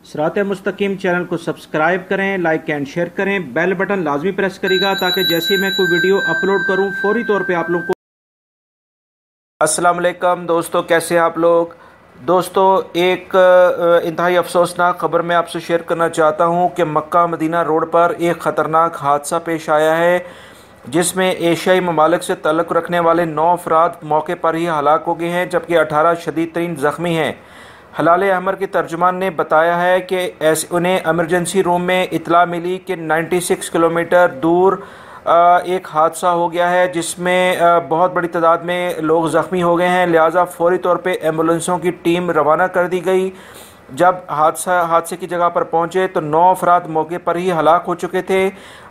सिरात मुस्तकीम चैनल को सब्सक्राइब करें, लाइक एंड शेयर करें, बेल बटन लाजमी प्रेस करेगा ताकि जैसे ही मैं कोई वीडियो अपलोड करूं फौरी तौर पे आप लोग को। अस्सलाम वालेकुम दोस्तों, कैसे हैं आप लोग। दोस्तों, एक इंतहाई अफसोसनाक ख़बर मैं आपसे शेयर करना चाहता हूं कि मक्का मदीना रोड पर एक ख़तरनाक हादसा पेश आया है जिसमें एशियाई ममालिक से तल्लुक़ रखने वाले 9 अफराद मौके पर ही हलाक हो गए हैं जबकि 18 शदीद तरीन ज़ख्मी हैं। हलाल अहमर के तर्जुमान ने बताया है कि ऐसे उन्हें एमरजेंसी रूम में इतला मिली कि 96 किलोमीटर दूर एक हादसा हो गया है जिसमें बहुत बड़ी तादाद में लोग ज़ख्मी हो गए हैं। लिहाजा फौरी तौर पे एम्बुलेंसों की टीम रवाना कर दी गई। जब हादसे की जगह पर पहुंचे तो 9 अफराद मौके पर ही हलाक हो चुके थे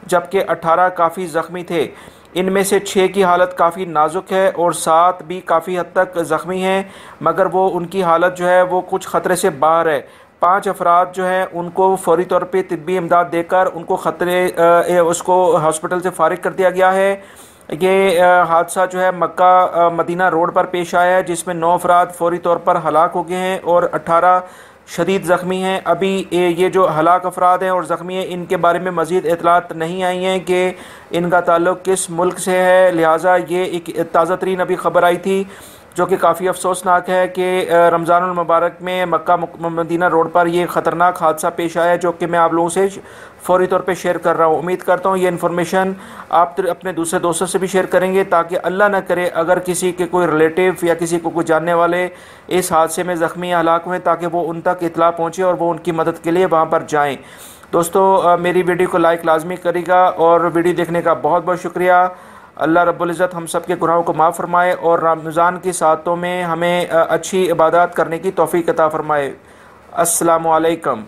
जबकि 18 काफ़ी ज़ख्मी थे। इनमें से 6 की हालत काफ़ी नाजुक है और 7 भी काफ़ी हद तक ज़ख्मी हैं, मगर वो उनकी हालत जो है वो कुछ ख़तरे से बाहर है। 5 अफराद जो हैं उनको फौरी तौर पे तिब्बी इमदाद देकर उनको उसको हॉस्पिटल से फारिग कर दिया गया है। ये हादसा जो है मक्का मदीना रोड पर पेश आया है जिसमें 9 अफराद फौरी तौर पर हलाक हो गए हैं और 18 शदीद ज़ख्मी हैं। अभी ये जो हलाक अफराद हैं और ज़ख्मी हैं इनके बारे में मज़ीद इतलात नहीं आई हैं कि इनका ताल्लुक़ किस मुल्क से है। लिहाजा ये एक ताज़ा तरीन अभी ख़बर आई थी जो कि काफ़ी अफसोसनाक है कि रमज़ानुल मुबारक में मक्का मदीना रोड पर ये ख़तरनाक हादसा पेश आया है जो कि मैं आप लोगों से फ़ौरी तौर पे शेयर कर रहा हूँ। उम्मीद करता हूँ ये इन्फॉर्मेशन आप अपने दूसरे दोस्तों से भी शेयर करेंगे ताकि अल्लाह न करे अगर किसी के कोई रिलेटिव या किसी को कोई जानने वाले इस हादसे में ज़ख्मी या हलाक हुए ताकि वो उन तक इतला पहुँचे और वो उनकी मदद के लिए वहाँ पर जाएँ। दोस्तों, मेरी वीडियो को लाइक लाजमी करेगा और वीडियो देखने का बहुत बहुत शुक्रिया। अल्लाह रब्बुल इज़्ज़त हम सब के गुनाहों को माफ़ फरमाए और रमज़ान की सातों में हमें अच्छी इबादत करने की तौफ़ीक़ अता फरमाए। अस्सलामु अलैकुम।